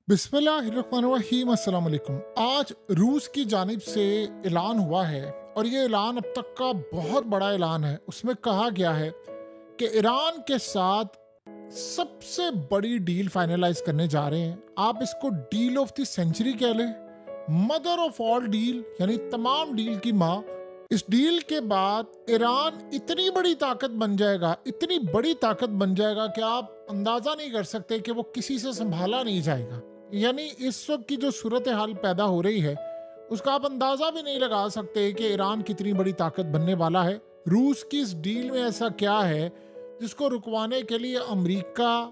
बिस्मिल्लाहिर्रहमानिर्रहीम अस्सलाम वालेकुम। आज रूस की जानिब से ऐलान हुआ है और ये ऐलान अब तक का बहुत बड़ा ऐलान है। उसमें कहा गया है कि ईरान के साथ सबसे बड़ी डील फाइनलाइज करने जा रहे हैं। आप इसको डील ऑफ द सेंचुरी कह लें, मदर ऑफ ऑल डील, यानी तमाम डील की माँ। इस डील के बाद ईरान इतनी बड़ी ताकत बन जाएगा, इतनी बड़ी ताकत बन जाएगा कि आप अंदाजा नहीं कर सकते कि वो किसी से संभाला नहीं जाएगा। यानी इस वक्त की जो सूरत हाल पैदा हो रही है, उसका आप अंदाजा भी नहीं लगा सकते कि ईरान कितनी बड़ी ताकत बनने वाला है। रूस की इस डील में ऐसा क्या है जिसको रुकवाने के लिए अमेरिका,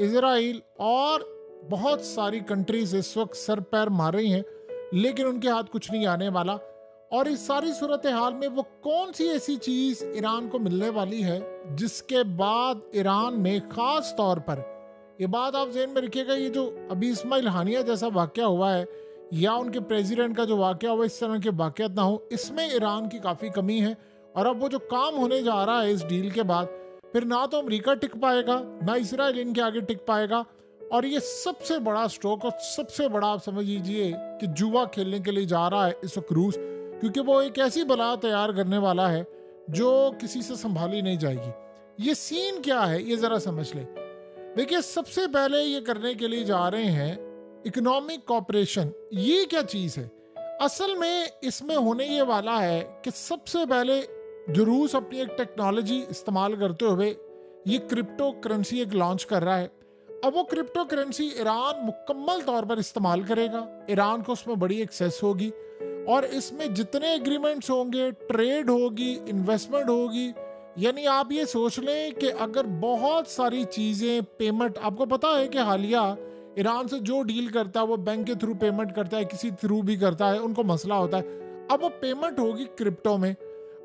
इजराइल और बहुत सारी कंट्रीज इस वक्त सर पैर मार रही हैं, लेकिन उनके हाथ कुछ नहीं आने वाला। और इस सारी सूरत हाल में वो कौन सी ऐसी चीज ईरान को मिलने वाली है जिसके बाद ईरान में खास तौर पर, ये बात आप ज़हन में रखिएगा, ये जो अभी इस्माइल हानिया जैसा वाक़या हुआ है या उनके प्रेसिडेंट का जो वाक़या हुआ, इस तरह के वाक़यात ना हो, इसमें ईरान की काफ़ी कमी है। और अब वो जो काम होने जा रहा है इस डील के बाद, फिर ना तो अमेरिका टिक पाएगा, ना इसराइल इनके आगे टिक पाएगा। और ये सबसे बड़ा स्ट्रोक और सबसे बड़ा आप समझ लीजिए कि जुआ खेलने के लिए जा रहा है इस वक्त रूस, क्योंकि वो एक ऐसी बला तैयार करने वाला है जो किसी से संभाली नहीं जाएगी। ये सीन क्या है ये ज़रा समझ लें। देखिए, सबसे पहले ये करने के लिए जा रहे हैं इकोनॉमिक कॉपरेशन। ये क्या चीज़ है? असल में इसमें होने ये वाला है कि सबसे पहले जो रूस अपनी एक टेक्नोलॉजी इस्तेमाल करते हुए ये क्रिप्टो करेंसी एक लॉन्च कर रहा है। अब वो क्रिप्टो करेंसी ईरान मुकम्मल तौर पर इस्तेमाल करेगा। ईरान को उसमें बड़ी एक्सेस होगी और इसमें जितने एग्रीमेंट्स होंगे, ट्रेड होगी, इन्वेस्टमेंट होगी, यानी आप ये सोच लें कि अगर बहुत सारी चीज़ें पेमेंट, आपको पता है कि हालिया ईरान से जो डील करता है वो बैंक के थ्रू पेमेंट करता है, किसी थ्रू भी करता है, उनको मसला होता है। अब वो पेमेंट होगी क्रिप्टो में।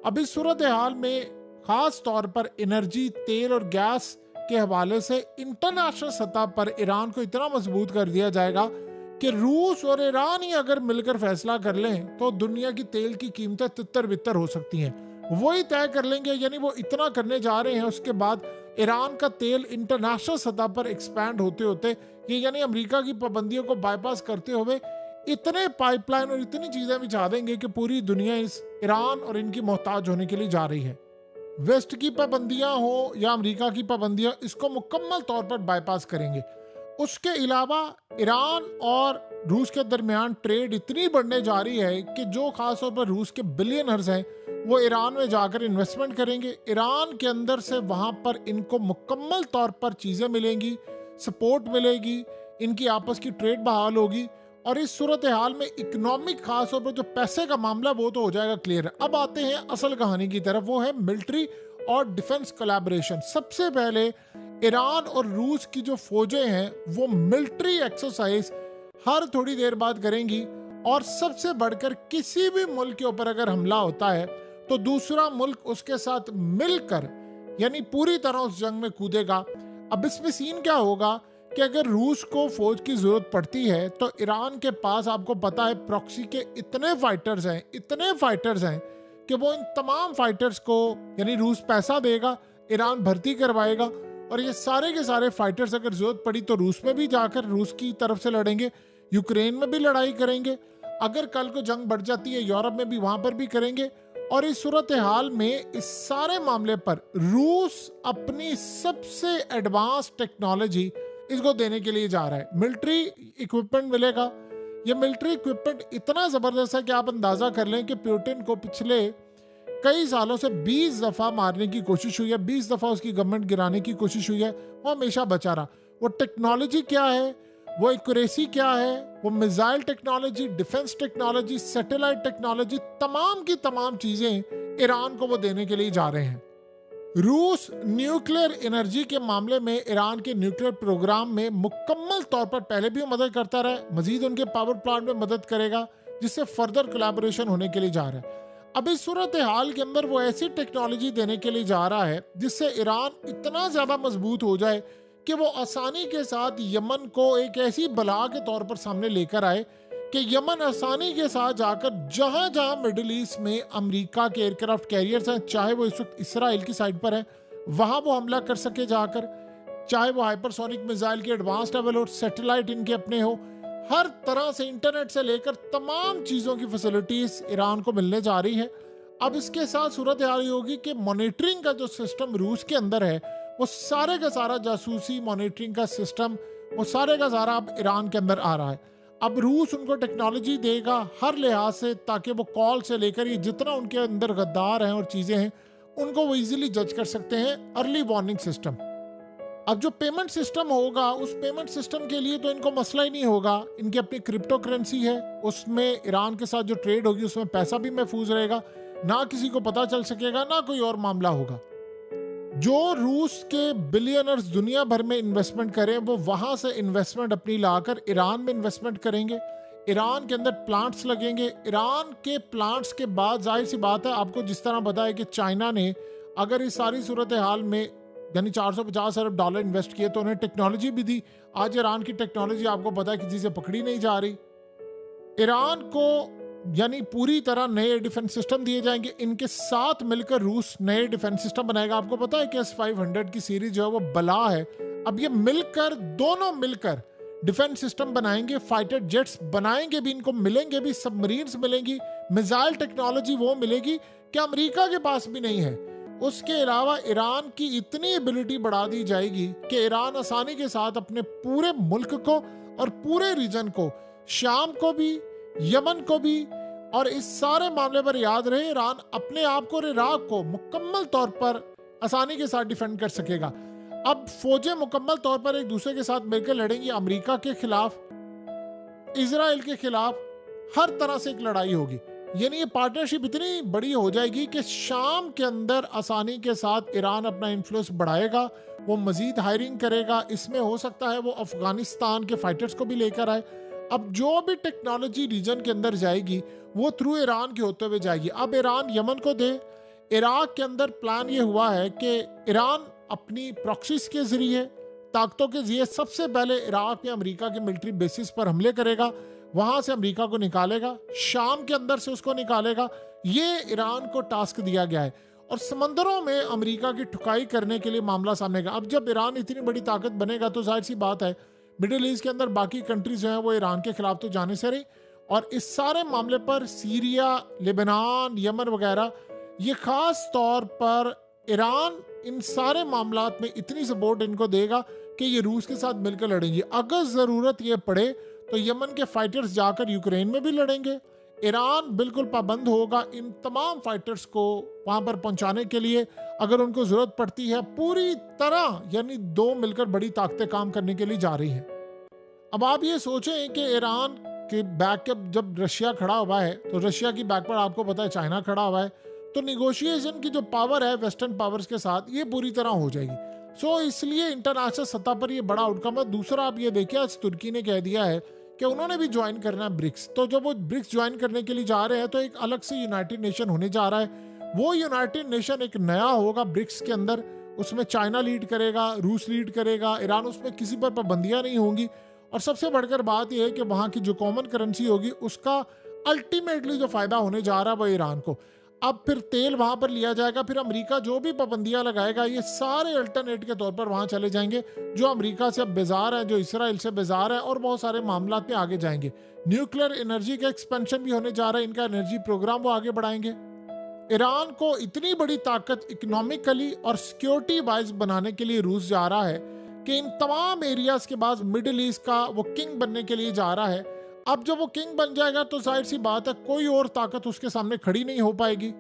अब इस सूरत हाल में ख़ास तौर पर एनर्जी, तेल और गैस के हवाले से इंटरनेशनल सतह पर ईरान को इतना मजबूत कर दिया जाएगा कि रूस और ईरान ही अगर मिलकर फैसला कर लें तो दुनिया की तेल की कीमतें तितर बितर हो सकती हैं। वही तय कर लेंगे, यानी वो इतना करने जा रहे हैं। उसके बाद ईरान का तेल इंटरनेशनल सतह पर एक्सपैंड होते होते, ये यानी अमेरिका की पाबंदियों को बाईपास करते हुए इतने पाइपलाइन और इतनी चीजें बिछा देंगे कि पूरी दुनिया इस ईरान और इनकी मोहताज होने के लिए जा रही है। वेस्ट की पाबंदियां हो या अमेरिका की पाबंदियां, इसको मुकम्मल तौर पर बाईपास करेंगे। उसके अलावा ईरान और रूस के दरमियान ट्रेड इतनी बढ़ने जा रही है कि जो खास तौर पर रूस के बिलियनर्स हैं वो ईरान में जाकर इन्वेस्टमेंट करेंगे। ईरान के अंदर से वहां पर इनको मुकम्मल तौर पर चीज़ें मिलेंगी, सपोर्ट मिलेगी, इनकी आपस की ट्रेड बहाल होगी। और इस सूरत हाल में इकोनॉमिक खास तौर पर जो पैसे का मामला वो तो हो जाएगा क्लियर। अब आते हैं असल कहानी की तरफ, वो है मिलिट्री और डिफेंस कोलैबोरेशन। सबसे पहले ईरान और रूस की जो फौजें हैं वो मिलिट्री एक्सरसाइज हर थोड़ी देर बाद करेंगी। और सबसे बढ़कर किसी भी मुल्क के ऊपर अगर हमला होता है तो दूसरा मुल्क उसके साथ मिलकर, यानी पूरी तरह उस जंग में कूदेगा। अब इसमें सीन क्या होगा कि अगर रूस को फौज की जरूरत पड़ती है तो ईरान के पास, आपको पता है, प्रॉक्सी के इतने फाइटर्स हैं कि वो इन तमाम फाइटर्स को, यानी रूस पैसा देगा, ईरान भर्ती करवाएगा और ये सारे के सारे फाइटर्स अगर जरूरत पड़ी तो रूस में भी जाकर रूस की तरफ से लड़ेंगे, यूक्रेन में भी लड़ाई करेंगे, अगर कल को जंग बढ़ जाती है यूरोप में भी, वहां पर भी करेंगे। और इस सूरत हाल में इस सारे मामले पर रूस अपनी सबसे एडवांस टेक्नोलॉजी इसको देने के लिए जा रहा है। मिलिट्री इक्विपमेंट मिलेगा। ये मिलिट्री इक्विपमेंट इतना जबरदस्त है कि आप अंदाजा कर लें कि पुतिन को पिछले कई सालों से 20 दफा मारने की कोशिश हुई है, 20 दफा उसकी गवर्नमेंट गिराने की कोशिश हुई है, वो हमेशा बचा रहा। वो टेक्नोलॉजी क्या है, वो एक्यूरेसी क्या है, वो missile technology, defence technology, satellite technology, तमाम की तमाम चीजें ईरान को वो देने के लिए जा रहे हैं। रूस न्यूक्लियर एनर्जी के मामले में ईरान के न्यूक्लियर प्रोग्राम में मुकम्मल तौर पर पहले भी मदद करता रहा है, मजीद उनके पावर प्लांट में मदद करेगा, जिससे फर्दर कोलैबोरेशन होने के लिए जा रहा है। अब इस सूरत हाल के अंदर वो ऐसी टेक्नोलॉजी देने के लिए जा रहा है जिससे ईरान इतना ज्यादा मजबूत हो जाए कि वो आसानी के साथ यमन को एक ऐसी बला के तौर पर सामने लेकर आए कि यमन आसानी के साथ जाकर जहां जहां मिडिल ईस्ट में अमेरिका के एयरक्राफ्ट कैरियर्स हैं, चाहे वो इस वक्त इसराइल की साइड पर है, वहां वो हमला कर सके जाकर। चाहे वो हाइपरसोनिक मिसाइल के एडवांस लेवल हो, सैटेलाइट इनके अपने हो, हर तरह से इंटरनेट से लेकर तमाम चीज़ों की फैसिलिटीज ईरान को मिलने जा रही है। अब इसके साथ सूरत हाल होगी कि मॉनिटरिंग का जो सिस्टम रूस के अंदर है, वो सारे का सारा जासूसी मॉनिटरिंग का सिस्टम, वो सारे का सारा अब ईरान के अंदर आ रहा है। अब रूस उनको टेक्नोलॉजी देगा हर लिहाज से, ताकि वो कॉल से लेकर ये जितना उनके अंदर गद्दार हैं और चीज़ें हैं, उनको वो इजीली जज कर सकते हैं। Early warning system. अब जो पेमेंट सिस्टम होगा, उस पेमेंट सिस्टम के लिए तो इनको मसला ही नहीं होगा। इनकी अपनी क्रिप्टो करेंसी है, उसमें ईरान के साथ जो ट्रेड होगी उसमें पैसा भी महफूज रहेगा, ना किसी को पता चल सकेगा, ना कोई और मामला होगा। जो रूस के बिलियनर्स दुनिया भर में इन्वेस्टमेंट करें, वो वहां से इन्वेस्टमेंट अपनी लाकर ईरान में इन्वेस्टमेंट करेंगे। ईरान के अंदर प्लांट्स लगेंगे। ईरान के प्लांट्स के बाद जाहिर सी बात है, आपको जिस तरह बताया कि चाइना ने अगर इस सारी सूरत हाल में यानी 450 अरब डॉलर इन्वेस्ट किए, तो उन्हें टेक्नोलॉजी भी दी। आज ईरान की टेक्नोलॉजी आपको पता है किसी से पकड़ी नहीं जा रही। ईरान को यानी पूरी तरह नए डिफेंस सिस्टम दिए जाएंगे। इनके साथ मिलकर रूस नए डिफेंस सिस्टम बनाएगा। आपको पता है कि S-500 की सीरीज जो है वो बला है। अब ये मिलकर, दोनों मिलकर डिफेंस सिस्टम बनाएंगे, फाइटर जेट्स बनाएंगे भी, इनको मिलेंगे भी, सबमरीन्स मिलेंगी, मिसाइल टेक्नोलॉजी वो मिलेगी कि अमेरिका के पास भी नहीं है। उसके अलावा ईरान की इतनी एबिलिटी बढ़ा दी जाएगी कि ईरान आसानी के साथ अपने पूरे मुल्क को और पूरे रीजन को, शाम को भी, यमन को भी, और इस सारे मामले पर याद रहे, ईरान अपने आप को और इराक को मुकम्मल तौर पर आसानी के साथ डिफेंड कर सकेगा। अब फौजें मुकम्मल तौर पर एक दूसरे के साथ मिलकर लड़ेंगी। अमेरिका के खिलाफ, इजराइल के खिलाफ, हर तरह से एक लड़ाई होगी। यानी ये पार्टनरशिप इतनी बड़ी हो जाएगी कि शाम के अंदर आसानी के साथ ईरान अपना इन्फ्लुएंस बढ़ाएगा, वो मजीद हायरिंग करेगा। इसमें हो सकता है वो अफगानिस्तान के फाइटर्स को भी लेकर आए। अब जो भी टेक्नोलॉजी रीजन के अंदर जाएगी वो थ्रू ईरान के होते हुए जाएगी। अब ईरान यमन को दे। इराक के अंदर प्लान ये हुआ है कि ईरान अपनी प्रॉक्सीज के जरिए, ताकतों के जरिए सबसे पहले इराक में अमेरिका के मिलिट्री बेसिस पर हमले करेगा, वहां से अमेरिका को निकालेगा, शाम के अंदर से उसको निकालेगा। ये ईरान को टास्क दिया गया है और समंदरों में अमेरिका की ठुकाई करने के लिए मामला सामने आएगा। अब जब ईरान इतनी बड़ी ताकत बनेगा तो जाहिर सी बात है मिडिल ईस्ट के अंदर बाकी कंट्रीज जो हैं वो ईरान के खिलाफ तो जाने से रही। और इस सारे मामले पर सीरिया, लेबनान, यमन वगैरह, ये खास तौर पर ईरान इन सारे मामलात में इतनी सपोर्ट इनको देगा कि ये रूस के साथ मिलकर लड़ेंगे। अगर ज़रूरत ये पड़े तो यमन के फाइटर्स जाकर यूक्रेन में भी लड़ेंगे। ईरान बिल्कुल पाबंद होगा इन तमाम फाइटर्स को वहां पर पहुंचाने के लिए। अगर उनको ज़रूरत पड़ती है पूरी तरह, यानी दो मिलकर बड़ी ताकतें काम करने के लिए जा रही हैं। अब आप ये सोचें कि ईरान के बैक पर जब रशिया खड़ा हुआ है, तो रशिया की बैक पर आपको पता है चाइना खड़ा हुआ है, तो निगोशिएशन की जो पावर है वेस्टर्न पावर्स के साथ, ये पूरी तरह हो जाएगी। सो इसलिए इंटरनेशनल सतह पर ये बड़ा आउटकम है। दूसरा आप ये देखिए, आज तुर्की ने कह दिया है कि उन्होंने भी ज्वाइन करना है ब्रिक्स। तो जब वो ब्रिक्स ज्वाइन करने के लिए जा रहे हैं तो एक अलग से यूनाइटेड नेशन होने जा रहा है। वो यूनाइटेड नेशन एक नया होगा ब्रिक्स के अंदर। उसमें चाइना लीड करेगा, रूस लीड करेगा, ईरान, उसमें किसी पर पाबंदियां नहीं होंगी। और सबसे बढ़कर बात यह है कि वहाँ की जो कॉमन करेंसी होगी उसका अल्टीमेटली जो फायदा होने जा रहा है वो ईरान को। अब फिर तेल वहां पर लिया जाएगा, फिर अमेरिका जो भी पाबंदियां लगाएगा ये सारे अल्टरनेट के तौर पर वहां चले जाएंगे। जो अमेरिका से अब बेजार है, जो इसराइल से बेजार है, और बहुत सारे मामला में आगे जाएंगे। न्यूक्लियर एनर्जी का एक्सपेंशन भी होने जा रहा है, इनका एनर्जी प्रोग्राम वो आगे बढ़ाएंगे। ईरान को इतनी बड़ी ताकत इकोनॉमिकली और सिक्योरिटी वाइज बनाने के लिए रूस जा रहा है कि इन तमाम एरियाज के बाद मिडिल ईस्ट का वो किंग बनने के लिए जा रहा है। अब जब वो किंग बन जाएगा तो जाहिर सी बात है कोई और ताकत उसके सामने खड़ी नहीं हो पाएगी।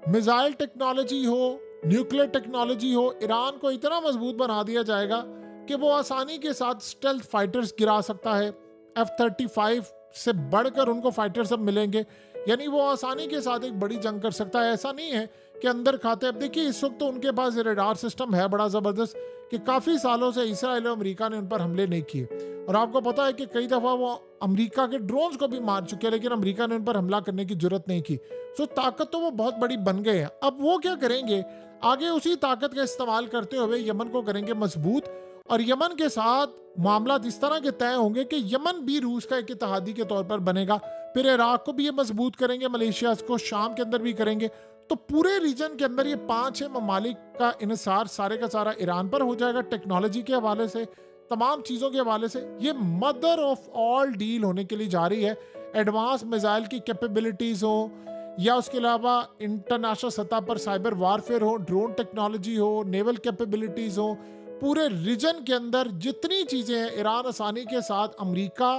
मिसाइल टेक्नोलॉजी हो, न्यूक्लियर टेक्नोलॉजी हो, ईरान को इतना मजबूत बना दिया जाएगा कि वो आसानी के साथ स्टेल्थ फाइटर्स गिरा सकता है। F-35 से बढ़कर उनको फाइटर्स अब मिलेंगे, यानी वो आसानी के साथ एक बड़ी जंग कर सकता है। ऐसा नहीं है कि अंदर खाते। अब देखिए इस वक्त तो उनके पास रेडार सिस्टम है बड़ा ज़बरदस्त कि काफ़ी सालों से इसराइल और अमेरिका ने उन पर हमले नहीं किए। और आपको पता है कि कई दफ़ा वो अमेरिका के ड्रोन्स को भी मार चुके हैं, लेकिन अमेरिका ने उन पर हमला करने की जरूरत नहीं की। सो ताकत तो वो बहुत बड़ी बन गए हैं। अब वो क्या करेंगे, आगे उसी ताकत का इस्तेमाल करते हुए यमन को करेंगे मजबूत। और यमन के साथ मामला इस तरह के तय होंगे कि यमन भी रूस का एक इत्तेहादी के तौर पर बनेगा। फिर इराक को भी ये मजबूत करेंगे, मलेशिया को शाम के अंदर भी करेंगे। तो पूरे रीजन के अंदर ये 5-6 ममालिक का इन्हिसार सारे का सारा ईरान पर हो जाएगा, टेक्नोलॉजी के हवाले से, तमाम चीज़ों के हवाले से। ये मदर ऑफ ऑल डील होने के लिए जा रही है। एडवांस मिसाइल की कैपेबिलिटीज़ हो या उसके अलावा इंटरनेशनल सतह पर साइबर वारफेयर हो, ड्रोन टेक्नोलॉजी हो, नेवल कैपेबिलिटीज़ हो, पूरे रीजन के अंदर जितनी चीज़ें हैं, ईरान आसानी के साथ अमेरिका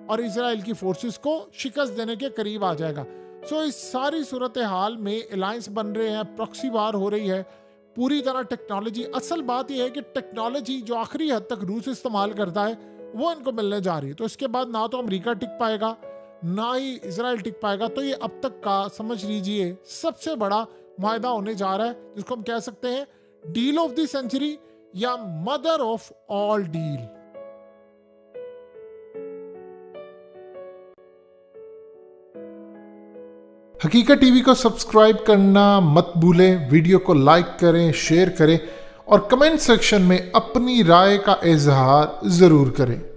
और इजराइल की फोर्सेस को शिकस्त देने के करीब आ जाएगा। सो इस सारी सूरत हाल में अलायंस बन रहे हैं, प्रॉक्सी वार हो रही है, पूरी तरह टेक्नोलॉजी। असल बात यह है कि टेक्नोलॉजी जो आखिरी हद तक रूस इस्तेमाल करता है वो इनको मिलने जा रही है। तो इसके बाद ना तो अमेरिका टिक पाएगा ना ही इजराइल टिक पाएगा। तो ये अब तक का समझ लीजिए सबसे बड़ा मुआहदा होने जा रहा है, जिसको हम कह सकते हैं डील ऑफ द सेंचुरी या मदर ऑफ ऑल डील। हकीकत टीवी को सब्सक्राइब करना मत भूलें, वीडियो को लाइक करें, शेयर करें और कमेंट सेक्शन में अपनी राय का इजहार ज़रूर करें।